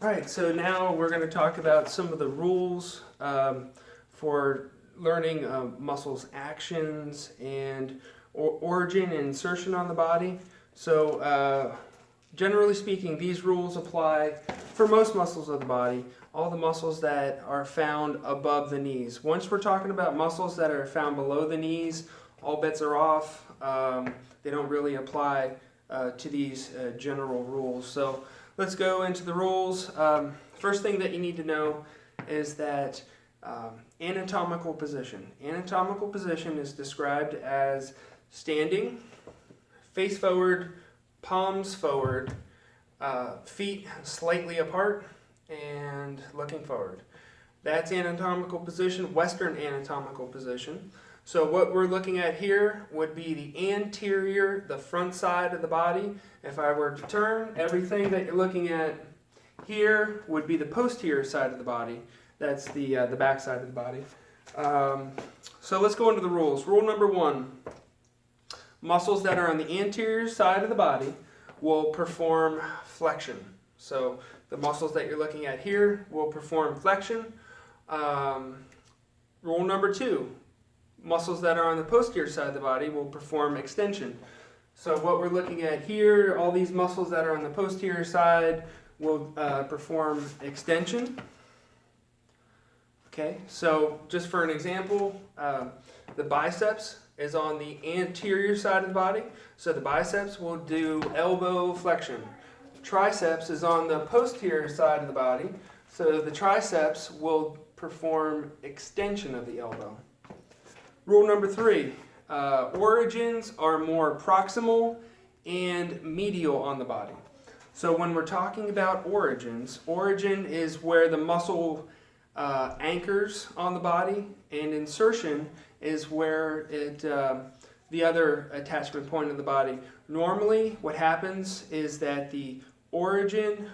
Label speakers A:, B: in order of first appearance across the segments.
A: All right, so now we're going to talk about some of the rules for learning muscles' actions and origin and insertion on the body. So generally speaking, these rules apply for most muscles of the body, all the muscles that are found above the knees. Once we're talking about muscles that are found below the knees, all bets are off. They don't really apply to these general rules. So let's go into the rules. First thing that you need to know is that anatomical position. Anatomical position is described as standing, face forward, palms forward, feet slightly apart, and looking forward. That's anatomical position, Western anatomical position. So what we're looking at here would be the anterior, the front side of the body. If I were to turn, everything that you're looking at here would be the posterior side of the body. That's the back side of the body. So let's go into the rules. Rule number 1, muscles that are on the anterior side of the body will perform flexion. So the muscles that you're looking at here will perform flexion. Rule number 2, muscles that are on the posterior side of the body will perform extension. So what we're looking at here, all these muscles that are on the posterior side will perform extension. Okay, so just for an example, the biceps is on the anterior side of the body, so the biceps will do elbow flexion. Triceps is on the posterior side of the body, so the triceps will perform extension of the elbow. Rule number 3, origins are more proximal and medial on the body. So when we're talking about origins, origin is where the muscle anchors on the body, and insertion is where the other attachment point of the body. Normally what happens is that the origin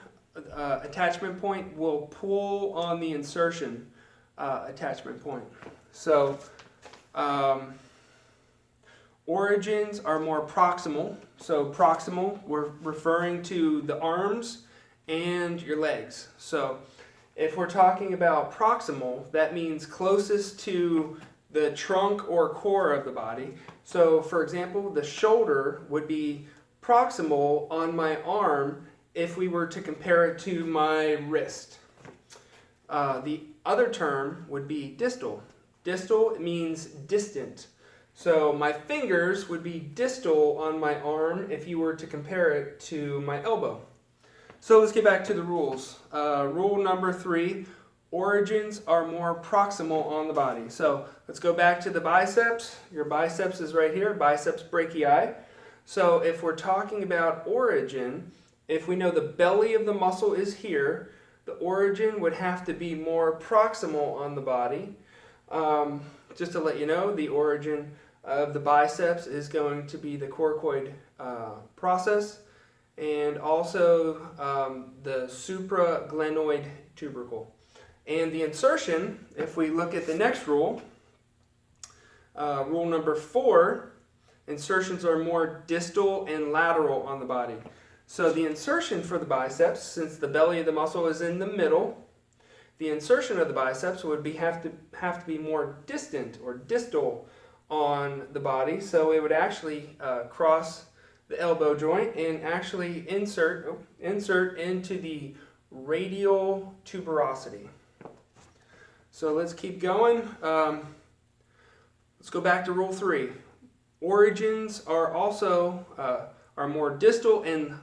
A: attachment point will pull on the insertion attachment point. So origins are more proximal. So proximal, we're referring to the arms and your legs. So if we're talking about proximal, that means closest to the trunk or core of the body. So for example, the shoulder would be proximal on my arm if we were to compare it to my wrist. The other term would be distal. Distal means distant. So my fingers would be distal on my arm if you were to compare it to my elbow. So let's get back to the rules. Rule number 3, origins are more proximal on the body. So let's go back to the biceps. Your biceps is right here, biceps brachii. So if we're talking about origin, if we know the belly of the muscle is here, the origin would have to be more proximal on the body. Just to let you know, the origin of the biceps is going to be the coracoid process, and also the supraglenoid tubercle. And the insertion, if we look at the next rule, rule number 4, insertions are more distal and lateral on the body. So the insertion for the biceps, since the belly of the muscle is in the middle, the insertion of the biceps would have to be more distant or distal on the body. So it would actually cross the elbow joint and actually insert into the radial tuberosity. So let's keep going. Let's go back to rule 3. Origins are also are more distal and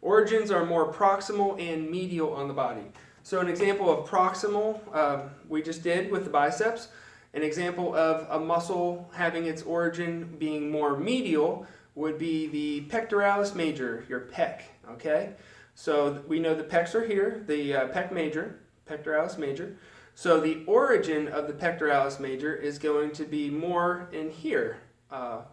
A: origins are more proximal and medial on the body. So an example of proximal we just did with the biceps. An example of a muscle having its origin being more medial would be the pectoralis major, your pec, okay? So we know the pecs are here, the pec major, pectoralis major. So the origin of the pectoralis major is going to be more in here,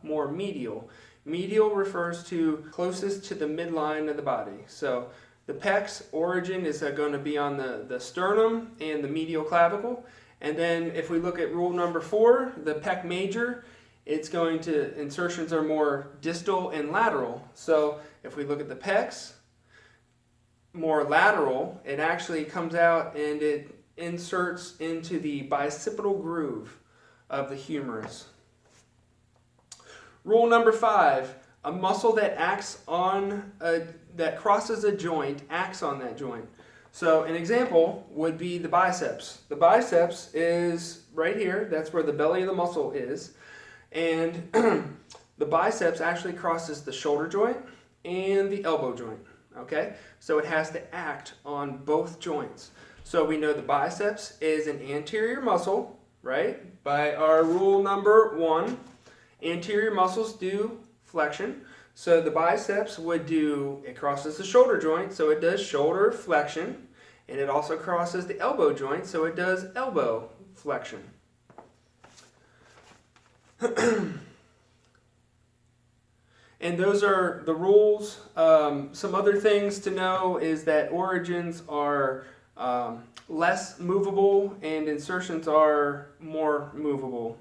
A: more medial. Medial refers to closest to the midline of the body. So the pec's origin is going to be on the sternum and the medial clavicle. And then if we look at rule number 4, the pec major, insertions are more distal and lateral. So if we look at the pecs, more lateral, it actually comes out and it inserts into the bicipital groove of the humerus. Rule number 5, a muscle that that crosses a joint acts on that joint. So an example would be the biceps. The biceps is right here, that's where the belly of the muscle is, and the biceps actually crosses the shoulder joint and the elbow joint, okay? So it has to act on both joints. So we know the biceps is an anterior muscle, right? By our rule number 1, anterior muscles do flexion. So the biceps would do, it crosses the shoulder joint, so it does shoulder flexion, and it also crosses the elbow joint, so it does elbow flexion. And those are the rules. Some other things to know is that origins are less movable and insertions are more movable.